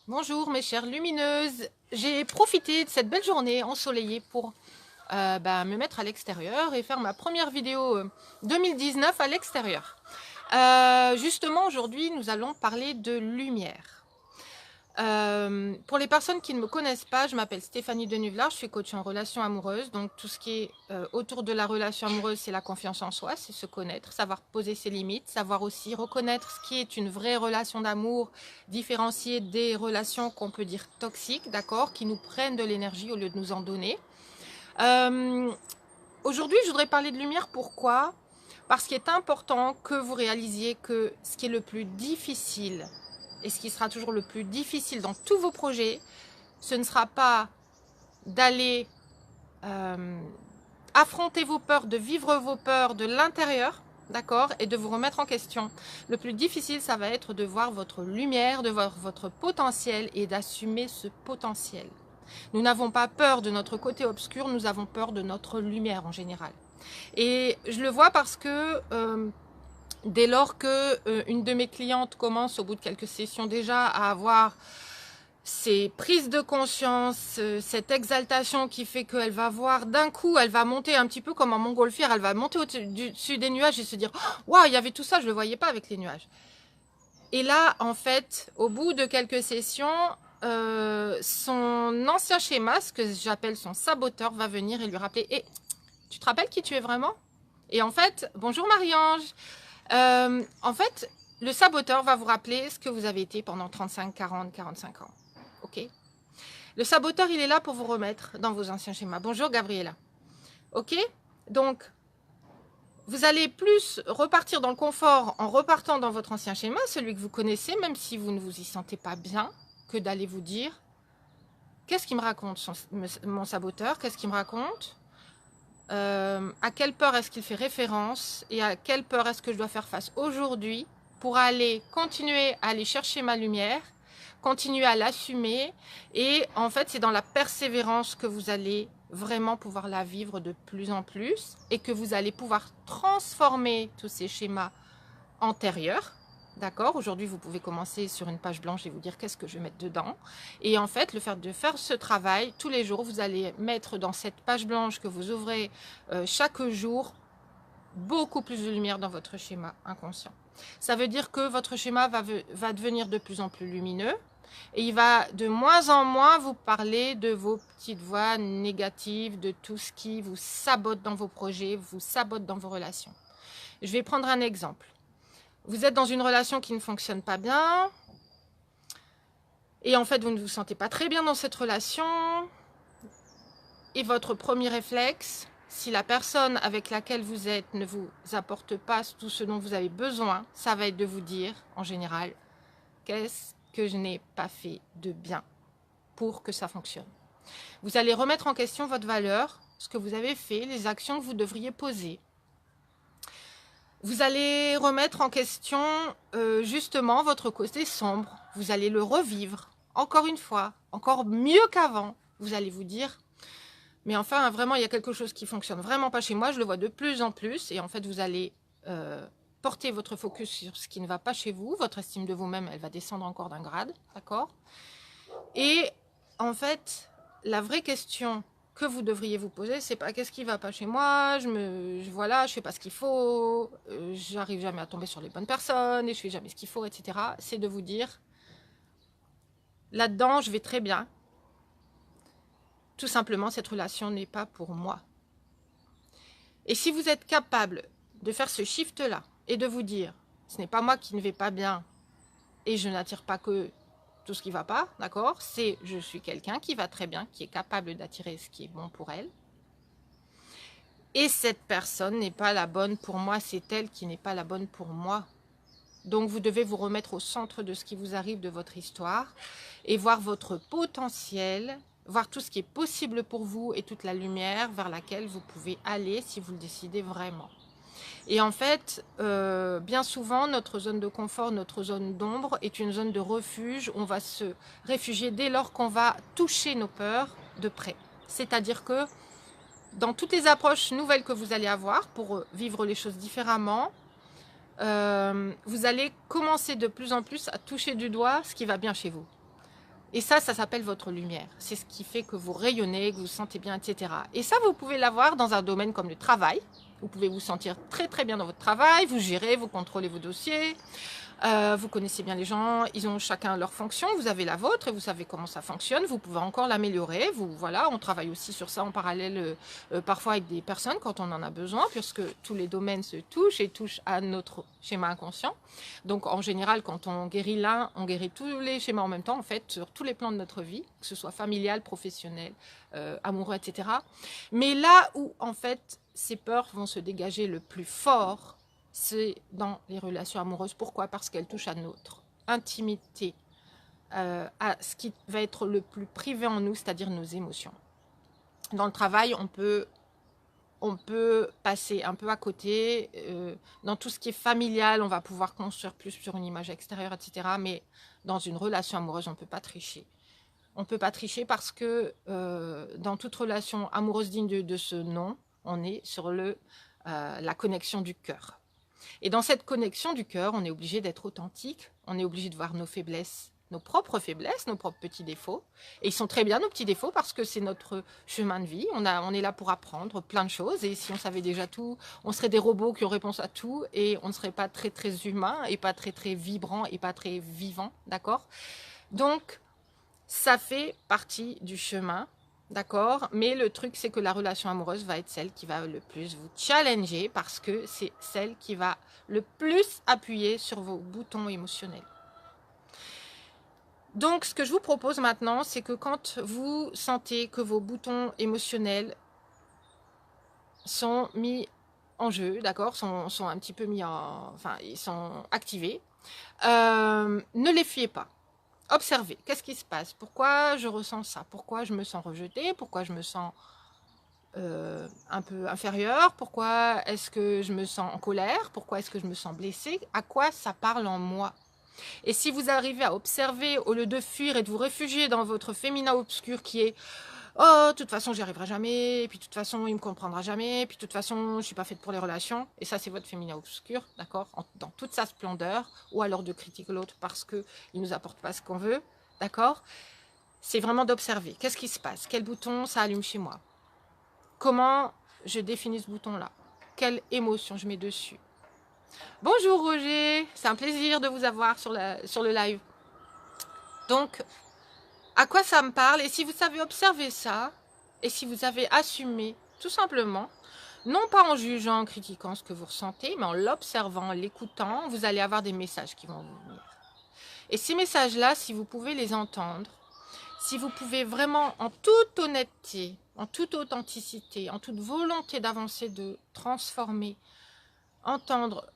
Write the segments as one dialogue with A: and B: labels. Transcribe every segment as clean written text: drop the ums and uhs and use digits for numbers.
A: Bonjour mes chères lumineuses, j'ai profité de cette belle journée ensoleillée pour me mettre à l'extérieur et faire ma première vidéo 2019 à l'extérieur. Justement aujourd'hui nous allons parler de lumière. Pour les personnes qui ne me connaissent pas, je m'appelle Stéphanie Denuvlar, je suis coach en relation amoureuse. Donc tout ce qui est autour de la relation amoureuse, c'est la confiance en soi, c'est se connaître, savoir poser ses limites, savoir aussi reconnaître ce qui est une vraie relation d'amour, différencier des relations qu'on peut dire toxiques, d'accord, qui nous prennent de l'énergie au lieu de nous en donner. Aujourd'hui, je voudrais parler de lumière, pourquoi? Parce qu'il est important que vous réalisiez que ce qui est le plus difficile, et ce qui sera toujours le plus difficile dans tous vos projets, ce ne sera pas d'aller affronter vos peurs, de vivre vos peurs de l'intérieur, d'accord, et de vous remettre en question. Le plus difficile, ça va être de voir votre lumière, de voir votre potentiel et d'assumer ce potentiel. Nous n'avons pas peur de notre côté obscur, nous avons peur de notre lumière en général. Et je le vois parce que dès lors que une de mes clientes commence au bout de quelques sessions déjà à avoir ces prises de conscience, cette exaltation qui fait qu'elle va voir d'un coup, elle va monter un petit peu comme en montgolfière, elle va monter au-dessus des nuages et se dire « Waouh, il y avait tout ça, je ne le voyais pas avec les nuages ». Et là, en fait, au bout de quelques sessions, son ancien schéma, ce que j'appelle son saboteur, va venir et lui rappeler « tu te rappelles qui tu es vraiment ?» Et en fait, bonjour Marie-Ange, en fait, le saboteur va vous rappeler ce que vous avez été pendant 35, 40, 45 ans. Ok. Le saboteur, il est là pour vous remettre dans vos anciens schémas. Bonjour Gabriella. Ok. Donc, vous allez plus repartir dans le confort en repartant dans votre ancien schéma, celui que vous connaissez, même si vous ne vous y sentez pas bien, que d'aller vous dire qu'est-ce qu'il me raconte mon saboteur, qu'est-ce qu'il me raconte, à quelle peur est-ce qu'il fait référence et à quelle peur est-ce que je dois faire face aujourd'hui pour aller continuer à aller chercher ma lumière, continuer à l'assumer. Et en fait, c'est dans la persévérance que vous allez vraiment pouvoir la vivre de plus en plus et que vous allez pouvoir transformer tous ces schémas antérieurs. D'accord, aujourd'hui vous pouvez commencer sur une page blanche et vous dire qu'est-ce que je vais mettre dedans. Et en fait, le fait de faire ce travail, tous les jours, vous allez mettre dans cette page blanche que vous ouvrez chaque jour, beaucoup plus de lumière dans votre schéma inconscient. Ça veut dire que votre schéma va devenir de plus en plus lumineux et il va de moins en moins vous parler de vos petites voix négatives, de tout ce qui vous sabote dans vos projets, vous sabote dans vos relations. Je vais prendre un exemple. Vous êtes dans une relation qui ne fonctionne pas bien et en fait vous ne vous sentez pas très bien dans cette relation et votre premier réflexe, si la personne avec laquelle vous êtes ne vous apporte pas tout ce dont vous avez besoin, ça va être de vous dire en général qu'est-ce que je n'ai pas fait de bien pour que ça fonctionne. Vous allez remettre en question votre valeur, ce que vous avez fait, les actions que vous devriez poser. Vous allez remettre en question justement votre côté sombre. Vous allez le revivre, encore une fois, encore mieux qu'avant. Vous allez vous dire, mais enfin, vraiment, il y a quelque chose qui fonctionne vraiment pas chez moi. Je le vois de plus en plus. Et en fait, vous allez porter votre focus sur ce qui ne va pas chez vous. Votre estime de vous-même, elle va descendre encore d'un grade. D'accord? Et en fait, la vraie question que vous devriez vous poser, c'est pas qu'est-ce qui va pas chez moi, voilà, je fais pas ce qu'il faut, j'arrive jamais à tomber sur les bonnes personnes et je fais jamais ce qu'il faut, etc. C'est de vous dire, là-dedans, je vais très bien. Tout simplement, cette relation n'est pas pour moi. Et si vous êtes capable de faire ce shift-là et de vous dire, ce n'est pas moi qui ne vais pas bien et je n'attire pas que tout ce qui ne va pas, d'accord? C'est je suis quelqu'un qui va très bien, qui est capable d'attirer ce qui est bon pour elle. Et cette personne n'est pas la bonne pour moi, c'est elle qui n'est pas la bonne pour moi. Donc vous devez vous remettre au centre de ce qui vous arrive de votre histoire et voir votre potentiel, voir tout ce qui est possible pour vous et toute la lumière vers laquelle vous pouvez aller si vous le décidez vraiment. Et en fait, bien souvent, notre zone de confort, notre zone d'ombre est une zone de refuge. On va se réfugier dès lors qu'on va toucher nos peurs de près. C'est-à-dire que dans toutes les approches nouvelles que vous allez avoir pour vivre les choses différemment, vous allez commencer de plus en plus à toucher du doigt ce qui va bien chez vous. Et ça s'appelle votre lumière. C'est ce qui fait que vous rayonnez, que vous vous sentez bien, etc. Et ça, vous pouvez l'avoir dans un domaine comme le travail. Vous pouvez vous sentir très très bien dans votre travail, vous gérez, vous contrôlez vos dossiers, vous connaissez bien les gens, ils ont chacun leur fonction, vous avez la vôtre et vous savez comment ça fonctionne, vous pouvez encore l'améliorer. Voilà, on travaille aussi sur ça en parallèle, parfois avec des personnes quand on en a besoin, puisque tous les domaines se touchent et touchent à notre schéma inconscient. Donc en général, quand on guérit l'un, on guérit tous les schémas en même temps, en fait, sur tous les plans de notre vie, que ce soit familial, professionnel, amoureux, etc. Mais là où, en fait, ces peurs vont se dégager le plus fort, c'est dans les relations amoureuses. Pourquoi? Parce qu'elles touchent à notre intimité, à ce qui va être le plus privé en nous, c'est-à-dire nos émotions. Dans le travail, on peut passer un peu à côté. Dans tout ce qui est familial, on va pouvoir construire plus sur une image extérieure, etc. Mais dans une relation amoureuse, on ne peut pas tricher. On ne peut pas tricher parce que dans toute relation amoureuse digne de ce nom, on est sur la connexion du cœur. Et dans cette connexion du cœur, on est obligé d'être authentique, on est obligé de voir nos faiblesses, nos propres petits défauts. Et ils sont très bien, nos petits défauts, parce que c'est notre chemin de vie. On est là pour apprendre plein de choses. Et si on savait déjà tout, on serait des robots qui ont réponse à tout. Et on ne serait pas très, très humain, et pas très, très vibrant, et pas très vivant. D'accord? Donc, ça fait partie du chemin. D'accord, mais le truc, c'est que la relation amoureuse va être celle qui va le plus vous challenger parce que c'est celle qui va le plus appuyer sur vos boutons émotionnels. Donc, ce que je vous propose maintenant, c'est que quand vous sentez que vos boutons émotionnels sont mis en jeu, d'accord, sont un petit peu mis en... Enfin, ils sont activés, ne les fuyez pas. Observez, qu'est-ce qui se passe? Pourquoi je ressens ça? Pourquoi je me sens rejetée? Pourquoi je me sens un peu inférieure? Pourquoi est-ce que je me sens en colère? Pourquoi est-ce que je me sens blessée? À quoi ça parle en moi? Et si vous arrivez à observer, au lieu de fuir et de vous réfugier dans votre féminin obscur qui est oh, de toute façon, j'y arriverai jamais, et puis de toute façon, il me comprendra jamais, et puis de toute façon, je suis pas faite pour les relations. Et ça, c'est votre féminin obscur, d'accord, dans toute sa splendeur, ou alors de critiquer l'autre parce qu'il nous apporte pas ce qu'on veut, d'accord. C'est vraiment d'observer. Qu'est-ce qui se passe? Quel bouton ça allume chez moi? Comment je définis ce bouton-là? Quelle émotion je mets dessus? Bonjour Roger, c'est un plaisir de vous avoir sur le live. Donc, à quoi ça me parle? Et si vous savez observer ça, et si vous avez assumé, tout simplement, non pas en jugeant, en critiquant ce que vous ressentez, mais en l'observant, en l'écoutant, vous allez avoir des messages qui vont vous venir. Et ces messages-là, si vous pouvez les entendre, si vous pouvez vraiment, en toute honnêteté, en toute authenticité, en toute volonté d'avancer, de transformer, entendre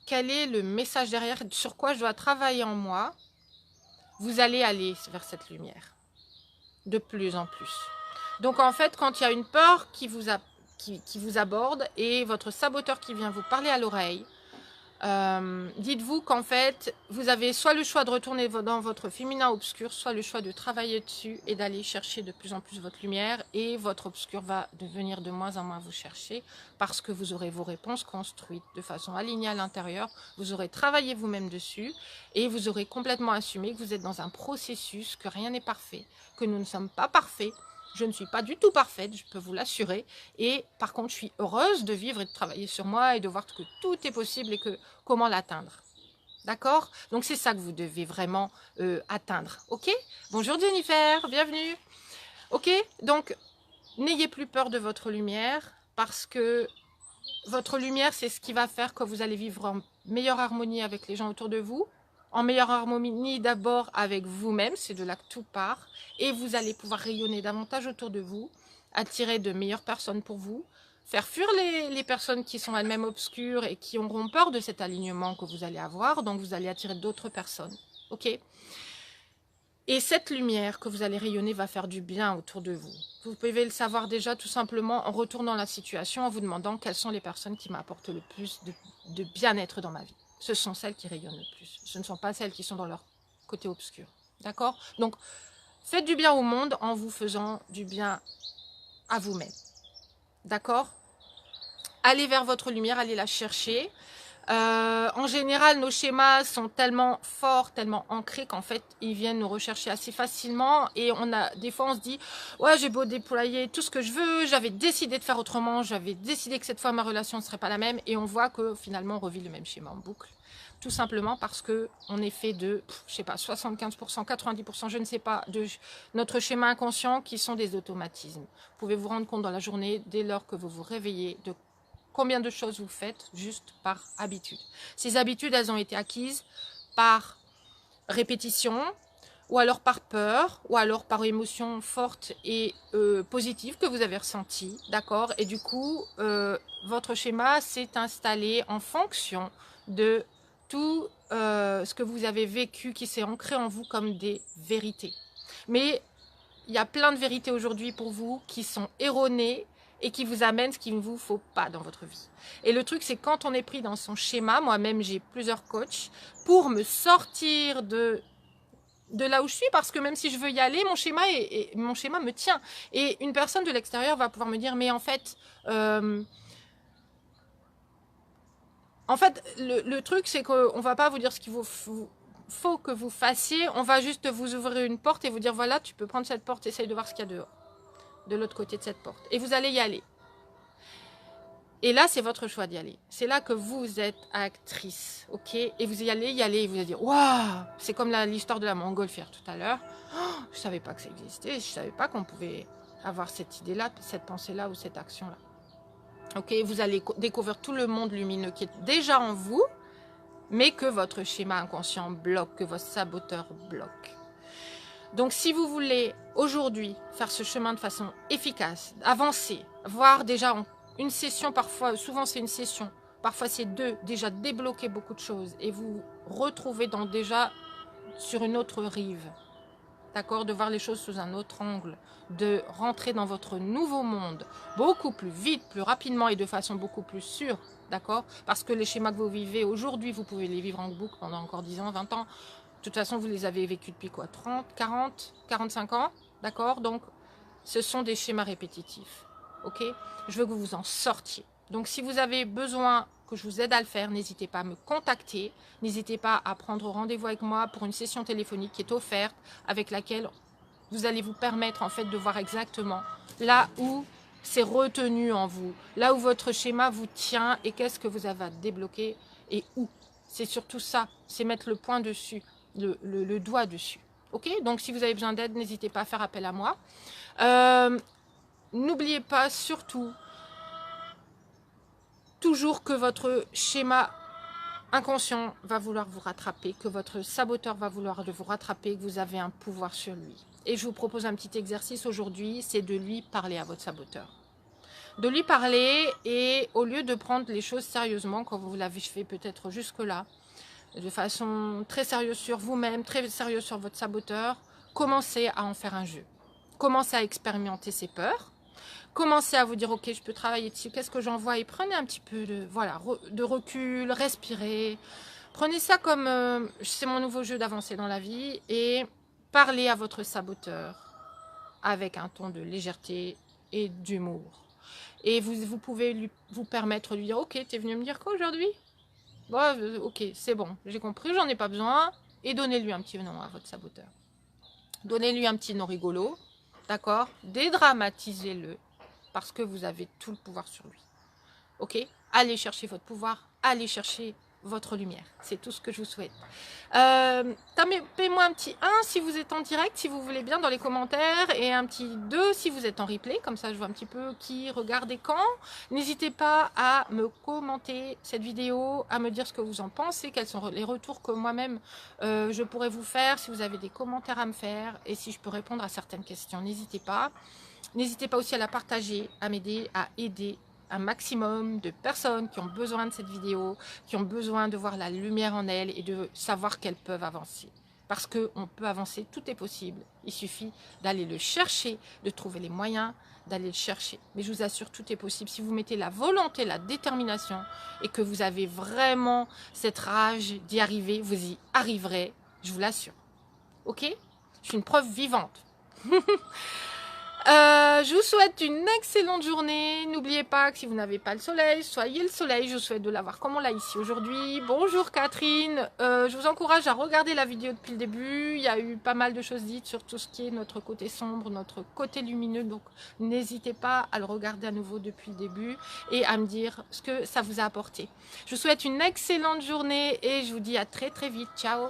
A: quel est le message derrière, sur quoi je dois travailler en moi, vous allez aller vers cette lumière, de plus en plus. Donc en fait, quand il y a une peur qui vous aborde et votre saboteur qui vient vous parler à l'oreille, dites-vous qu'en fait, vous avez soit le choix de retourner dans votre féminin obscur, soit le choix de travailler dessus et d'aller chercher de plus en plus votre lumière, et votre obscur va devenir de moins en moins vous chercher parce que vous aurez vos réponses construites de façon alignée à l'intérieur, vous aurez travaillé vous-même dessus et vous aurez complètement assumé que vous êtes dans un processus, que rien n'est parfait, que nous ne sommes pas parfaits. Je ne suis pas du tout parfaite, je peux vous l'assurer. Et par contre, je suis heureuse de vivre et de travailler sur moi et de voir que tout est possible et que comment l'atteindre. D'accord? Donc, c'est ça que vous devez vraiment atteindre. OK? Bonjour Jennifer, bienvenue. OK? Donc, n'ayez plus peur de votre lumière parce que votre lumière, c'est ce qui va faire que vous allez vivre en meilleure harmonie avec les gens autour de vous, en meilleure harmonie d'abord avec vous-même, c'est de là que tout part, et vous allez pouvoir rayonner davantage autour de vous, attirer de meilleures personnes pour vous, faire fuir les personnes qui sont elles-mêmes obscures et qui auront peur de cet alignement que vous allez avoir, donc vous allez attirer d'autres personnes, ok? Et cette lumière que vous allez rayonner va faire du bien autour de vous. Vous pouvez le savoir déjà tout simplement en retournant la situation, en vous demandant quelles sont les personnes qui m'apportent le plus de bien-être dans ma vie. Ce sont celles qui rayonnent le plus. Ce ne sont pas celles qui sont dans leur côté obscur. D'accord? Donc, faites du bien au monde en vous faisant du bien à vous-même. D'accord? Allez vers votre lumière, allez la chercher. En général, nos schémas sont tellement forts, tellement ancrés qu'en fait, ils viennent nous rechercher assez facilement. Et des fois, on se dit, ouais, j'ai beau déployer tout ce que je veux, j'avais décidé de faire autrement, j'avais décidé que cette fois, ma relation ne serait pas la même. Et on voit que finalement, on revit le même schéma en boucle. Tout simplement parce que on est fait de, je sais pas, 75%, 90%, je ne sais pas, de notre schéma inconscient qui sont des automatismes. Vous pouvez vous rendre compte dans la journée, dès lors que vous vous réveillez, de combien de choses vous faites juste par habitude. Ces habitudes, elles ont été acquises par répétition, ou alors par peur, ou alors par émotion forte et positive que vous avez ressentie, d'accord? Et du coup, votre schéma s'est installé en fonction de tout ce que vous avez vécu, qui s'est ancré en vous comme des vérités. Mais il y a plein de vérités aujourd'hui pour vous qui sont erronées et qui vous amènent ce qu'il ne vous faut pas dans votre vie. Et le truc, c'est quand on est pris dans son schéma, moi-même j'ai plusieurs coachs, pour me sortir de là où je suis, parce que même si je veux y aller, mon schéma me tient. Et une personne de l'extérieur va pouvoir me dire, mais en fait, le truc, c'est qu'on ne va pas vous dire ce qu'il faut que vous fassiez, on va juste vous ouvrir une porte et vous dire, voilà, tu peux prendre cette porte, essaye de voir ce qu'il y a dehors, de l'autre côté de cette porte. Et vous allez y aller. Et là, c'est votre choix d'y aller. C'est là que vous êtes actrice, ok? Et vous y allez, et vous allez dire, waouh! C'est comme l'histoire de la montgolfière tout à l'heure. Oh, je ne savais pas que ça existait, je ne savais pas qu'on pouvait avoir cette idée-là, cette pensée-là ou cette action-là. Ok? Vous allez découvrir tout le monde lumineux qui est déjà en vous, mais que votre schéma inconscient bloque, que votre saboteur bloque. Donc, si vous voulez aujourd'hui faire ce chemin de façon efficace, avancer, voir déjà une session, parfois, souvent c'est une session, parfois c'est deux, déjà débloquer beaucoup de choses et vous retrouver déjà sur une autre rive, d'accord, de voir les choses sous un autre angle, de rentrer dans votre nouveau monde beaucoup plus vite, plus rapidement et de façon beaucoup plus sûre, d'accord, parce que les schémas que vous vivez aujourd'hui, vous pouvez les vivre en boucle pendant encore 10 ans, 20 ans. De toute façon, vous les avez vécus depuis quoi, 30, 40, 45 ans, d'accord? Donc, ce sont des schémas répétitifs, ok? Je veux que vous vous en sortiez. Donc, si vous avez besoin que je vous aide à le faire, n'hésitez pas à me contacter. N'hésitez pas à prendre rendez-vous avec moi pour une session téléphonique qui est offerte, avec laquelle vous allez vous permettre en fait de voir exactement là où c'est retenu en vous, là où votre schéma vous tient et qu'est-ce que vous avez à débloquer et où. C'est surtout ça, c'est mettre le point dessus. Le doigt dessus. Ok? Donc, si vous avez besoin d'aide, n'hésitez pas à faire appel à moi. N'oubliez pas, surtout, toujours que votre schéma inconscient va vouloir vous rattraper, que votre saboteur va vouloir vous rattraper, que vous avez un pouvoir sur lui. Et je vous propose un petit exercice aujourd'hui, c'est de lui parler à votre saboteur. De lui parler et au lieu de prendre les choses sérieusement, comme vous l'avez fait peut-être jusque-là, de façon très sérieuse sur vous-même, très sérieuse sur votre saboteur, commencez à en faire un jeu. Commencez à expérimenter ses peurs. Commencez à vous dire, ok, je peux travailler dessus, qu'est-ce que j'envoie? Et prenez un petit peu de recul, respirez. Prenez ça comme, c'est mon nouveau jeu d'avancer dans la vie et parlez à votre saboteur avec un ton de légèreté et d'humour. Et vous pouvez vous permettre de lui dire, ok, t'es venu me dire quoi aujourd'hui? Bon, ok, c'est bon, j'ai compris, j'en ai pas besoin. Et donnez-lui un petit nom à votre saboteur. Donnez-lui un petit nom rigolo, d'accord? Dédramatisez-le, parce que vous avez tout le pouvoir sur lui. Ok? Allez chercher votre pouvoir, allez chercher votre lumière. C'est tout ce que je vous souhaite. Tapez-moi un petit 1 si vous êtes en direct, si vous voulez bien, dans les commentaires, et un petit 2 si vous êtes en replay, comme ça je vois un petit peu qui regarde et quand. N'hésitez pas à me commenter cette vidéo, à me dire ce que vous en pensez, quels sont les retours que moi-même je pourrais vous faire, si vous avez des commentaires à me faire, et si je peux répondre à certaines questions. N'hésitez pas. N'hésitez pas aussi à la partager, à m'aider, à aider un maximum de personnes qui ont besoin de cette vidéo, qui ont besoin de voir la lumière en elles et de savoir qu'elles peuvent avancer. Parce qu'on peut avancer, tout est possible. Il suffit d'aller le chercher, de trouver les moyens d'aller le chercher. Mais je vous assure, tout est possible. Si vous mettez la volonté, la détermination et que vous avez vraiment cette rage d'y arriver, vous y arriverez, je vous l'assure. Ok? Je suis une preuve vivante. Je vous souhaite une excellente journée. N'oubliez pas que si vous n'avez pas le soleil, soyez le soleil. Je vous souhaite de l'avoir comme on l'a ici aujourd'hui. Bonjour Catherine. Je vous encourage à regarder la vidéo depuis le début. Il y a eu pas mal de choses dites sur tout ce qui est notre côté sombre, notre côté lumineux. Donc n'hésitez pas à le regarder à nouveau depuis le début et à me dire ce que ça vous a apporté. Je vous souhaite une excellente journée et je vous dis à très très vite. Ciao.